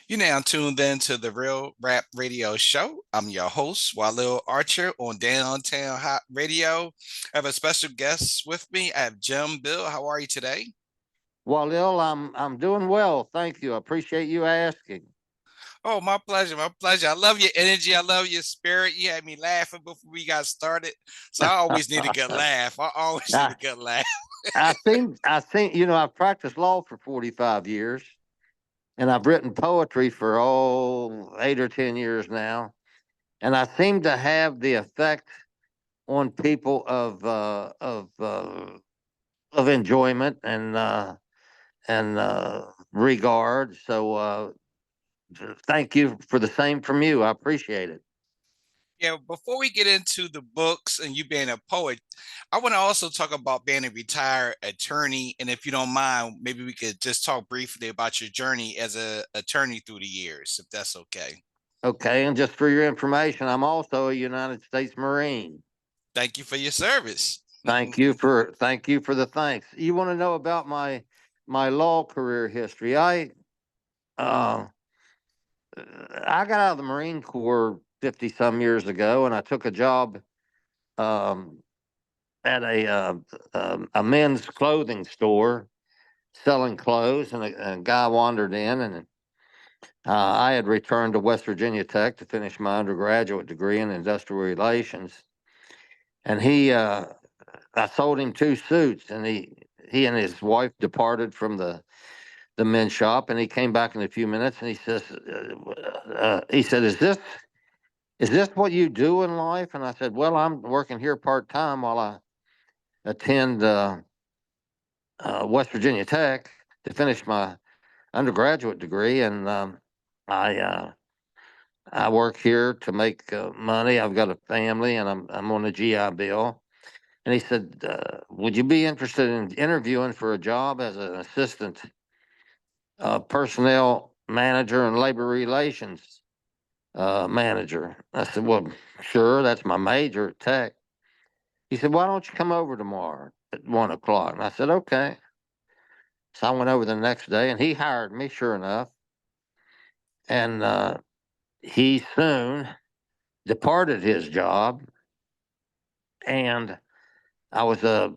You now tuned in to the Real Rap Radio Show. I'm your host, Walil Archer on Downtown Hot Radio. I have a special guest with me. I have Jim Bill. How are you today? Walil, I'm doing well, thank you. I appreciate you asking. Oh, my pleasure. My pleasure. I love your energy. I love your spirit. You had me laughing before we got started. So I always need a good laugh. I always need a I good laugh. I've practiced law for 45 years, and I've written poetry for 8 or 10 years now, and I seem to have the effect on people of enjoyment and regard. So thank you for the same from you. I appreciate it. Yeah, before we get into the books and you being a poet, I want to also talk about being a retired attorney. And if you don't mind, maybe we could just talk briefly about your journey as a attorney through the years, if that's okay. Okay, and just for your information, I'm also a United States Marine. Thank you for your service. Thank you for the thanks. You want to know about my law career history? Uh, I got out of the Marine Corps 50 some years ago, and I took a job um, at a men's clothing store selling clothes, and a guy wandered in, and I had returned to West Virginia Tech to finish my undergraduate degree in industrial relations, and I sold him two suits, and he and his wife departed from the men's shop, and he came back in a few minutes, and he said, "Is this what you do in life?" And I said, "Well, I'm working here part time while I attend West Virginia Tech to finish my undergraduate degree, and I uh, I work here to make money. I've got a family, and I'm on a GI Bill." And he said, "Would you be interested in interviewing for a job as an assistant personnel manager and labor relations manager?" I said, "Well, sure, that's my major at Tech." He said, "Why don't you come over tomorrow at 1 o'clock?" And I said, "Okay." So I went over the next day, and he hired me, sure enough. And he soon departed his job, and I was I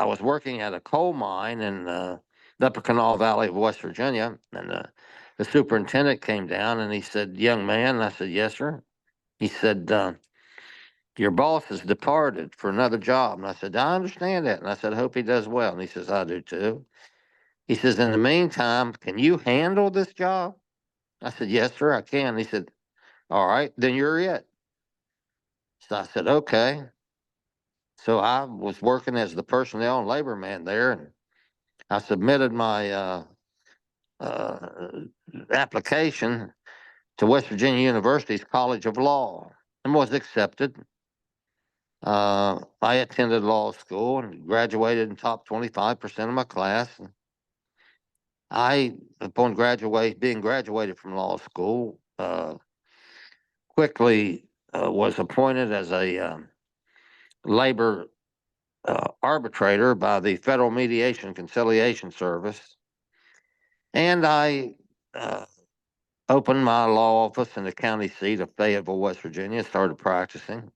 was working at a coal mine in the Upper Canal Valley of West Virginia, and the superintendent came down, and he said, "Young man," and I said, "Yes, sir." He said, "Your boss has departed for another job." And I said, "I understand that." And I said, "I hope he does well." And he says, "I do too." He says, "In the meantime, can you handle this job?" I said, "Yes, sir, I can." He said, "All right, then you're it." So I said, "Okay." So I was working as the personnel and labor man there, and I submitted my uh, application to West Virginia University's College of Law and was accepted. I attended law school and graduated in top 25% of my class. Upon being graduated from law school, quickly was appointed as a labor arbitrator by the Federal Mediation Conciliation Service, and I uh, opened my law office in the county seat of Fayetteville, West Virginia, and started practicing.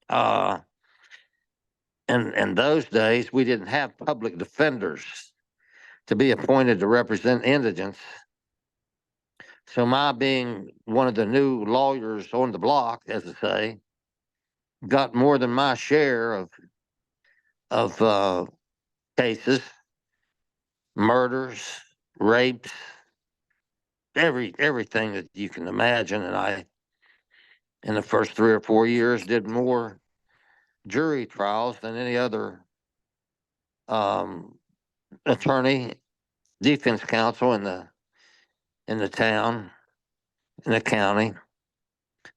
Uh, and in those days, we didn't have public defenders to be appointed to represent indigents. So my being one of the new lawyers on the block, as I say, got more than my share of cases, murders, rapes, everything that you can imagine. And I, in the first 3 or 4 years, did more jury trials than any other um, attorney, defense counsel in the town, in the county,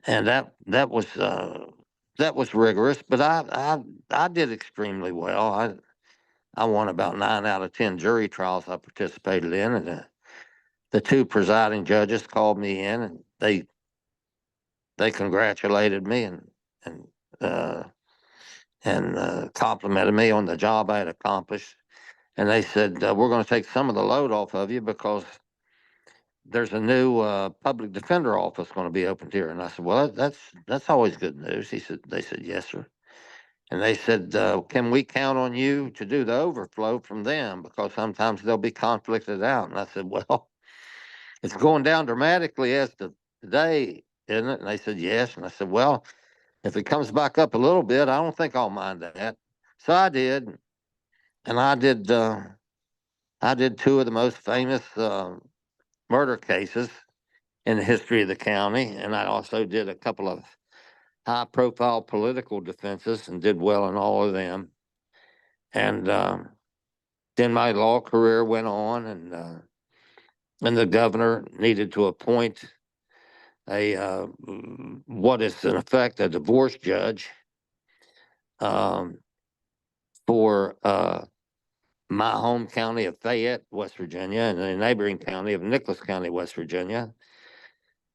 and that was rigorous. But I did extremely well. I won about 9 out of 10 jury trials I participated in, and the two presiding judges called me in, and they congratulated me and uh, complimented me on the job I had accomplished. And they said, "We're going to take some of the load off of you because there's a new public defender office going to be opened here. And I said, well, that's always good news. They said, yes, sir. And they said, can we count on you to do the overflow from them? Because sometimes they'll be conflicted out. And I said, well, it's going down dramatically as to today, isn't it? And they said, yes. And I said, well, if it comes back up a little bit, I don't think I'll mind that. So I did. And I did two of the most famous murder cases in the history of the county. And I also did a couple of high profile political defenses and did well in all of them. And then my law career went on, and the governor needed to appoint a what is in effect a divorce judge um, for my home county of Fayette, West Virginia, and the neighboring county of Nicholas County, West Virginia.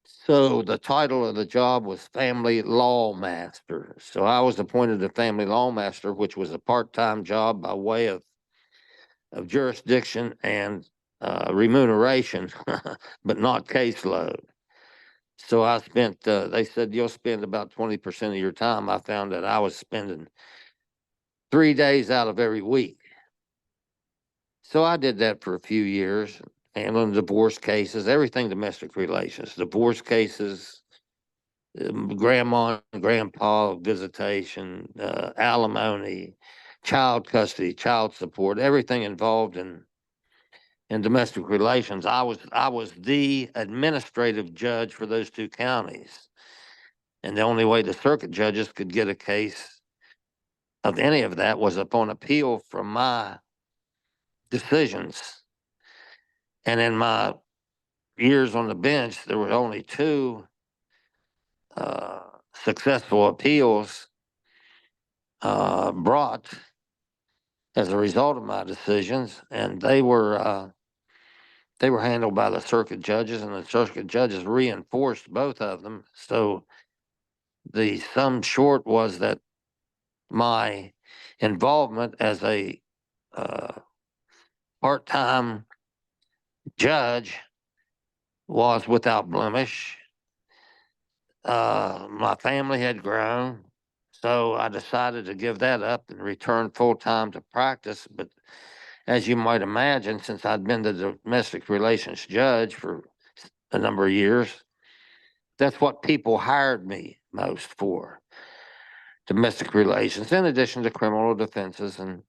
So the title of the job was family law master. So I was appointed a family law master, which was a part-time job by way of jurisdiction and remuneration, but not caseload. So I spent, they said, you'll spend about 20% of your time. I found that I was spending 3 days out of every week. So I did that for a few years, handling divorce cases, everything domestic relations, divorce cases, grandma and grandpa visitation, alimony, child custody, child support, everything involved in domestic relations. I was the administrative judge for those two counties. And the only way the circuit judges could get a case of any of that was upon appeal from my decisions. And in my years on the bench, there were only two uh, successful appeals brought as a result of my decisions, and they were handled by the circuit judges, and the circuit judges reinforced both of them. So the sum short was that my involvement as a uh, part-time judge was without blemish. My family had grown, so I decided to give that up and return full-time to practice. But as you might imagine, since I'd been the domestic relations judge for a number of years, that's what people hired me most for, domestic relations, in addition to criminal defenses. And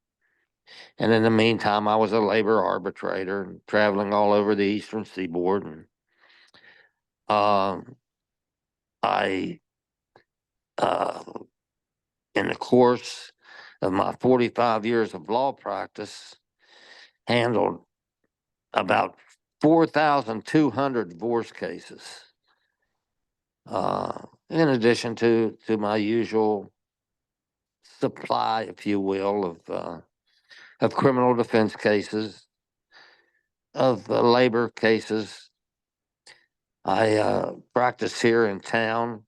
in the meantime, I was a labor arbitrator and traveling all over the Eastern Seaboard. And I, uh, in the course of my 45 years of law practice, handled about 4,200 divorce cases, in addition to my usual supply, if you will, of criminal defense cases, of labor cases. I practice here in town.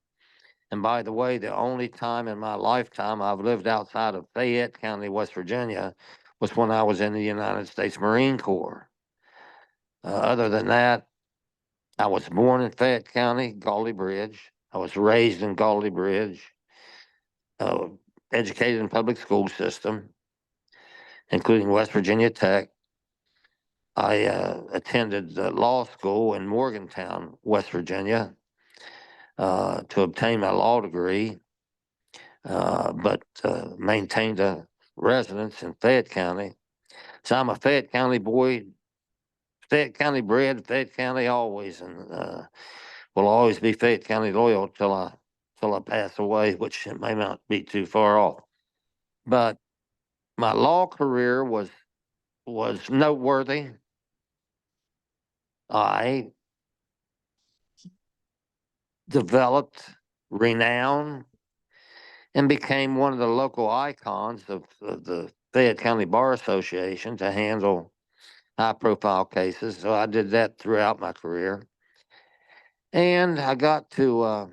And by the way, the only time in my lifetime I've lived outside of Fayette County, West Virginia, was when I was in the United States Marine Corps. Other than that, I was born in Fayette County, Gauley Bridge. I was raised in Gauley Bridge, uh, educated in public school system, including West Virginia Tech. I attended law school in Morgantown, West Virginia, to obtain my law degree, but maintained a residence in Fayette County. So I'm a Fayette County boy, Fayette County bred, Fayette County always, and will always be Fayette County loyal till I pass away, which it may not be too far off. But my law career was noteworthy. I developed renown and became one of the local icons of the Fayette County Bar Association to handle high profile cases. So I did that throughout my career. And I got to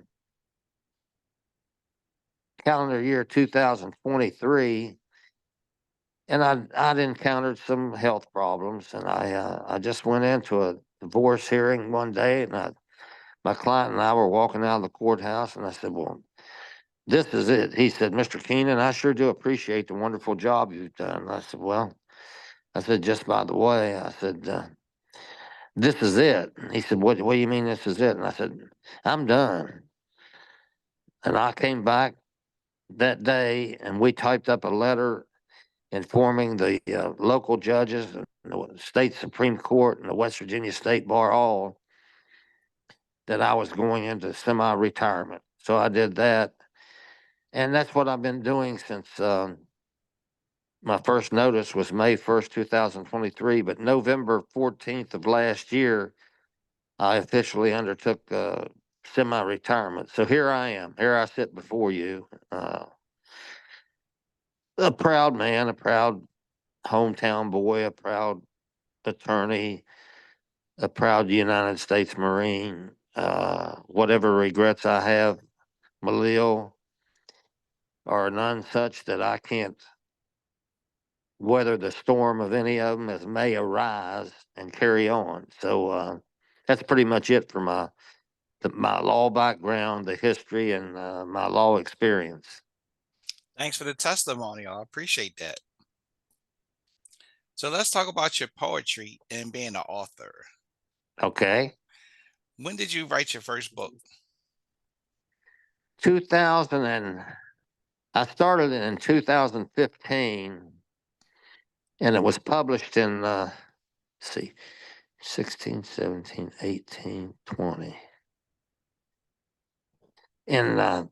calendar year 2023, and I'd encountered some health problems, and I just went into divorce hearing one day, and my client and I were walking out of the courthouse, and I said, "Well, this is it." He said, "Mr. Keenan, I sure do appreciate the wonderful job you've done." And I said, "Well," I said, "just by the way," I said, "this is it." And he said, what do you mean this is it?" And I said, "I'm done." And I came back that day, and we typed up a letter informing the local judges, the state Supreme Court, and the West Virginia State Bar all that I was going into semi-retirement. So I did that, and that's what I've been doing since my first notice was May 1st, 2023. But November 14th of last year, I officially undertook semi-retirement. So here I am. Here I sit before you, a proud man, a proud hometown boy, a proud attorney, a proud United States Marine. Whatever regrets I have, Walil, are none such that I can't weather the storm of any of them as may arise and carry on. So that's pretty much it for my law background, the history, and my law experience. Thanks for the testimony. I appreciate that. So let's talk about your poetry and being an author. Okay. When did you write your first book? 2000 and I started it in 2015, and it was published in see 16, 17, 18, 20. And I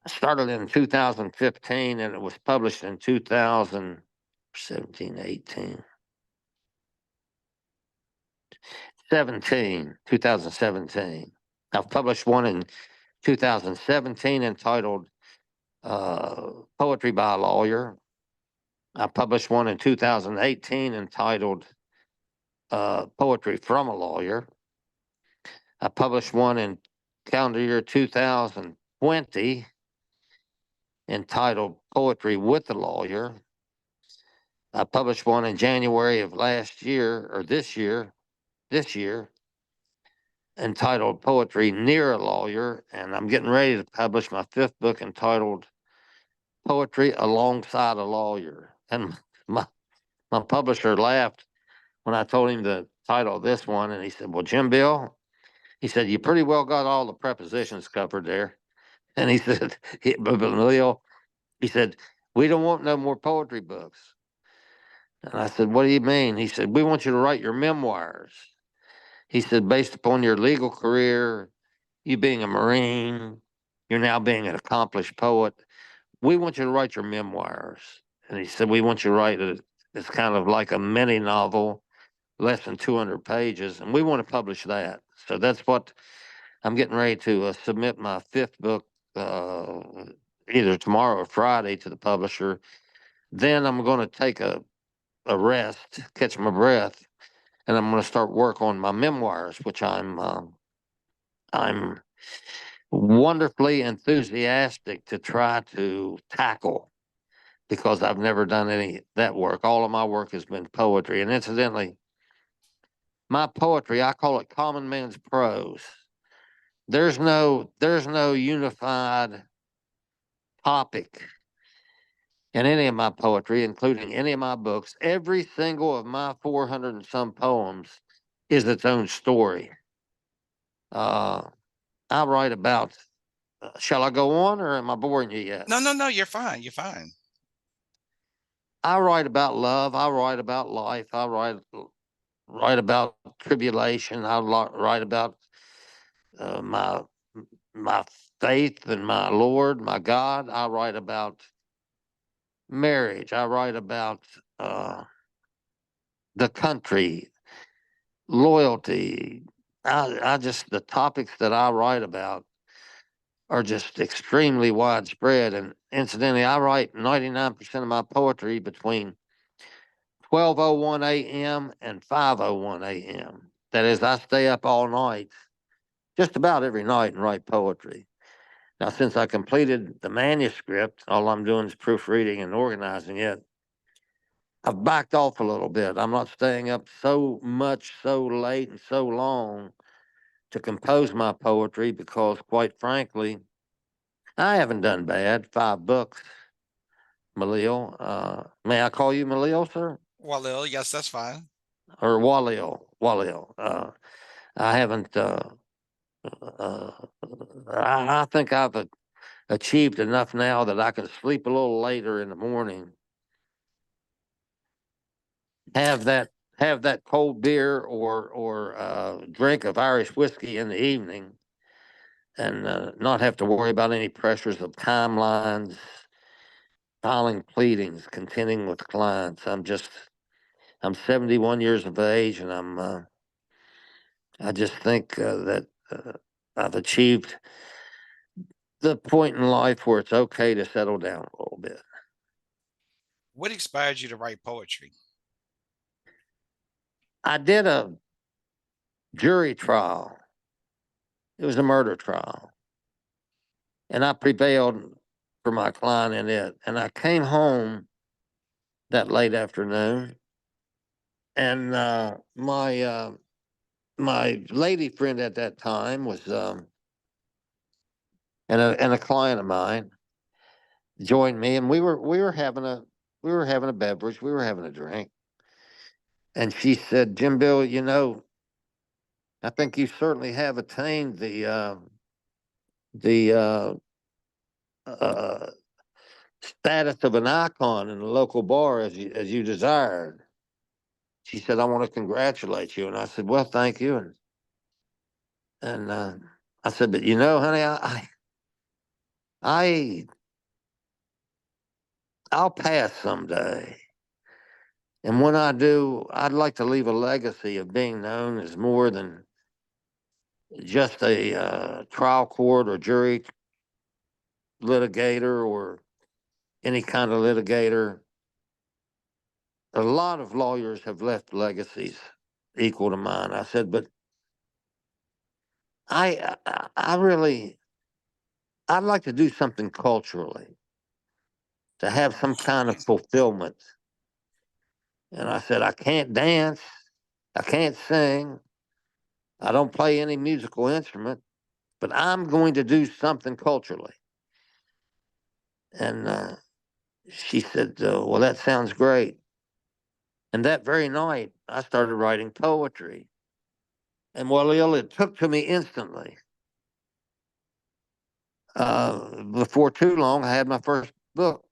started in 2015, and it was published in 2017, 18, 17, 2017. I've published one in 2017 entitled Poetry by a Lawyer. I published one in 2018 entitled Poetry from a Lawyer. I published one in calendar year 2020 entitled Poetry with a Lawyer. I published one in January of last year, or this year, entitled Poetry Near a Lawyer. And I'm getting ready to publish my fifth book entitled Poetry Alongside a Lawyer. And my, my publisher laughed when I told him the title of this one. And he said, "Well, Jim Bill," he said, "you pretty well got all the prepositions covered there." And he said, "But Leo," he said, "we don't want no more poetry books." And I said, "What do you mean?" He said, "We want you to write your memoirs." He said, "Based upon your legal career, you being a Marine, you're now being an accomplished poet, we want you to write your memoirs." And he said, "We want you to write it. It's kind of like a mini novel, less than 200 pages, and we want to publish that." So that's what I'm getting ready to submit my fifth book either tomorrow or Friday to the publisher. Then I'm going to take a rest, catch my breath, and I'm going to start work on my memoirs, which I'm wonderfully enthusiastic to try to tackle because I've never done any that work. All of my work has been poetry, and incidentally, my poetry, I call it common man's prose. There's no unified topic in any of my poetry, including any of my books. Every single of my 400 and some poems is its own story. Uh, I write about. Shall I go on, or am I boring you yet? No, no, no, you're fine. You're fine. I write about love. I write about life. I write about tribulation. Write about my faith and my Lord, my God. I write about marriage. I write about the country, loyalty. I just the topics that I write about are just extremely widespread. And incidentally, I write 99% of my poetry between 12:01 a.m. and 5:01 a.m. That is, I stay up all night, just about every night, and write poetry. Now, since I completed the manuscript, all I'm doing is proofreading and organizing it. I've backed off a little bit. I'm not staying up so much, so late, and so long to compose my poetry because, quite frankly, I haven't done bad. 5 books, Malil. May I call you Malil, sir? Walil, yes, that's fine. Or Walil? Walil. I haven't. Uh, I think I've achieved enough now that I can sleep a little later in the morning, have that have that cold beer or drink of Irish whiskey in the evening, and not have to worry about any pressures of timelines, filing pleadings, contending with clients. I'm 71 years of age, and I just think that I've achieved the point in life where it's okay to settle down a little bit. What inspired you to write poetry? I did a jury trial. It was a murder trial, and I prevailed for my client in it. And I came home that late afternoon, and my lady friend at that time was and a client of mine joined me, and we were having a beverage, we were having a drink, and she said, "Jim Bill, I think you certainly have attained the uh, status of an icon in the local bar as you desired." She said, "I want to congratulate you," and I said, "Well, thank you." And I said, "But honey, I I'll pass someday, and when I do, I'd like to leave a legacy of being known as more than just a trial court or jury litigator or any kind of litigator. A lot of lawyers have left legacies equal to mine." I said, "But I really, I'd like to do something culturally to have some kind of fulfillment." And I said, "I can't dance, I can't sing, I don't play any musical instrument, but I'm going to do something culturally." And she said, "Well, that sounds great." And that very night, I started writing poetry. And well, it took to me instantly. Before too long, I had my first book,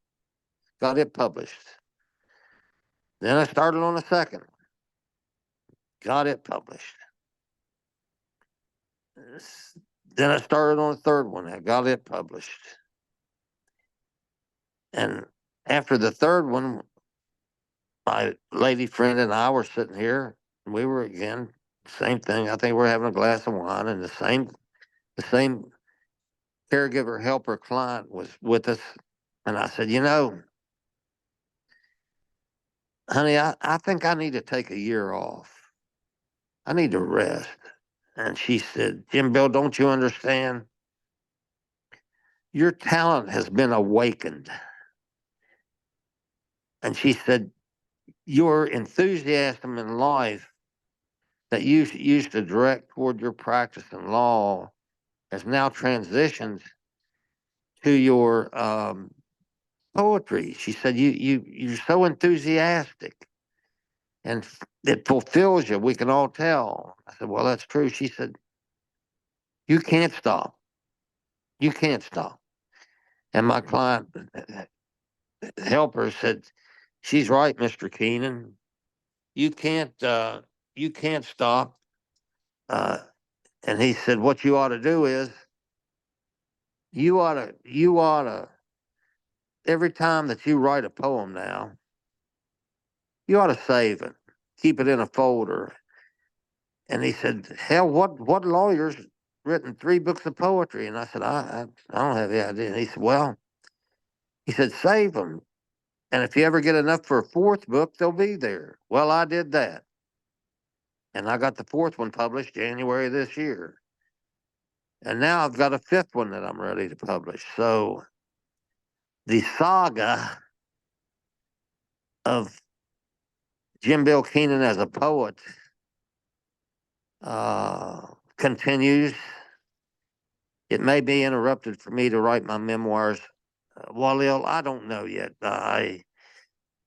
got it published. Then I started on a second, got it published. Then I started on a third one, I got it published. And after the third one, my lady friend and I were sitting here, and we were again, same thing. I think we're having a glass of wine, and the same caregiver, helper, client was with us. And I said, honey, I think I need to take a year off. I need to rest." And she said, "Jim Bill, don't you understand? Your talent has been awakened." And she said, "Your enthusiasm in life that you used to direct toward your practice in law has now transitioned to your poetry." She said, you're so enthusiastic, and it fulfills you. We can all tell." I said, "Well, that's true." She said, "You can't stop. You can't stop." And my client helper said, "She's right, Mr. Keenan. You can't you can't stop." Uh, and he said, "What you ought to do is you ought to every time that you write a poem now, you ought to save it, keep it in a folder." And he said, "Hell, what lawyer's written 3 books of poetry?" And I said, I don't have the idea." And he said, "Well," he said, "save them. And if you ever get enough for a fourth book, they'll be there." Well, I did that. And I got the fourth one published January this year. And now I've got a fifth one that I'm ready to publish. So the saga of Jim Bill Keenan as a poet continues. It may be interrupted for me to write my memoirs. Walil, I don't know yet.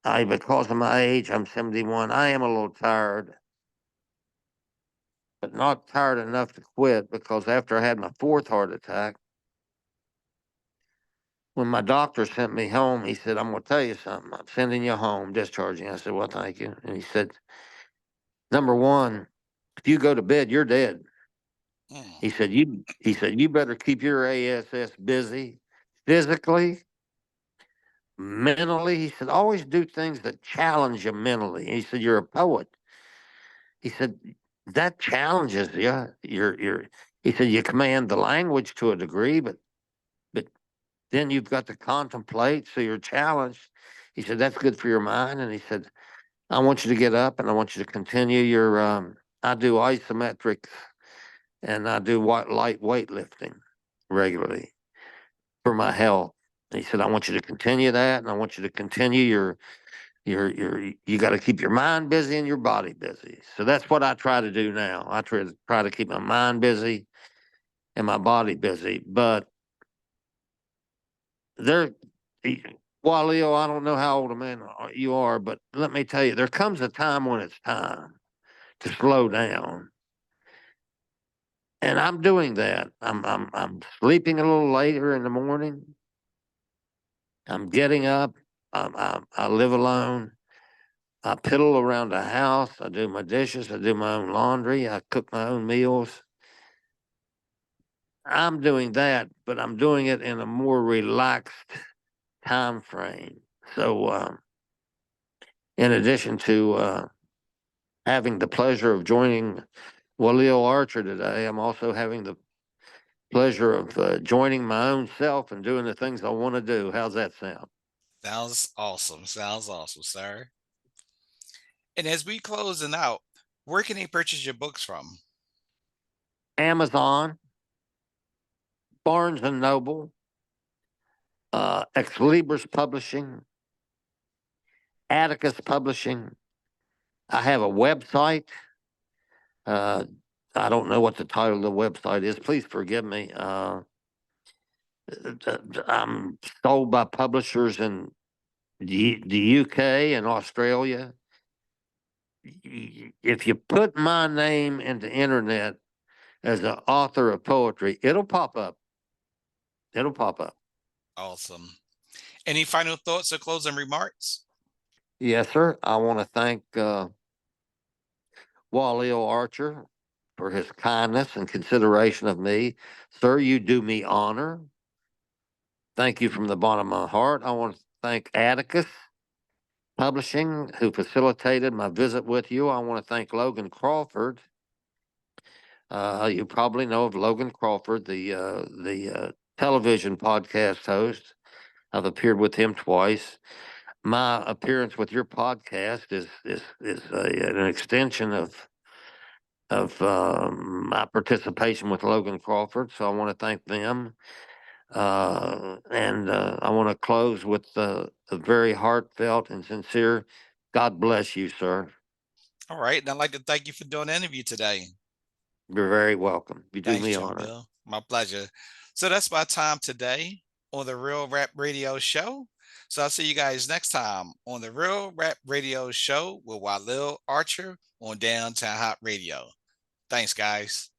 Because of my age, I'm 71. I am a little tired, but not tired enough to quit, because after I had my fourth heart attack, when my doctor sent me home, he said, "I'm going to tell you something. I'm sending you home, discharging." I said, "Well, thank you." And he said, "Number one, if you go to bed, you're dead." Mm. He said, "You better keep your ASS busy, physically, mentally." He said, "Always do things that challenge you mentally." He said, "You're a poet." He said, "That challenges you. You're." He said, "You command the language to a degree, but then you've got to contemplate, so you're challenged." He said, "That's good for your mind." And he said, "I want you to get up and I want you to continue your." I do isometrics and I do light weightlifting regularly for my health. And he said, "I want you to continue that, and I want you to continue you got to keep your mind busy and your body busy." So that's what I try to do now. I try to keep my mind busy and my body busy. But there, well, Leo, I don't know how old a man you are, but let me tell you, there comes a time when it's time to slow down. And I'm doing that. I'm sleeping a little later in the morning. I'm getting up. I live alone. I piddle around the house. I do my dishes. I do my own laundry. I cook my own meals. I'm doing that, but I'm doing it in a more relaxed time frame. So, in addition to having the pleasure of joining Walil Archer today, I'm also having the pleasure of joining my own self and doing the things I want to do. How's that sound? Sounds awesome. Sounds awesome, sir. And as we closing out, where can they purchase your books from? Amazon, Barnes and Noble, Ex Libris Publishing, Atticus Publishing. I have a website. Uh, I don't know what the title of the website is. Please forgive me. I'm sold by publishers in the UK and Australia. If you put my name into internet as an author of poetry, it'll pop up. It'll pop up. Awesome. Any final thoughts or closing remarks? Yes, sir. I want to thank Walil Archer for his kindness and consideration of me. Sir, you do me honor. Thank you from the bottom of my heart. I want to thank Atticus Publishing, who facilitated my visit with you. I want to thank Logan Crawford. You probably know of Logan Crawford, the television podcast host. I've appeared with him twice. My appearance with your podcast is an extension of my participation with Logan Crawford. So I want to thank them. And I want to close with a very heartfelt and sincere God bless you, sir. All right. And I'd like to thank you for doing the interview today. You're very welcome. You do Thanks, me Jim honor. Bill. My pleasure. So that's my time today on the Real Rap Radio Show. So I'll see you guys next time on the Real Rap Radio Show with Walil Archer on Downtown Hot Radio. Thanks, guys.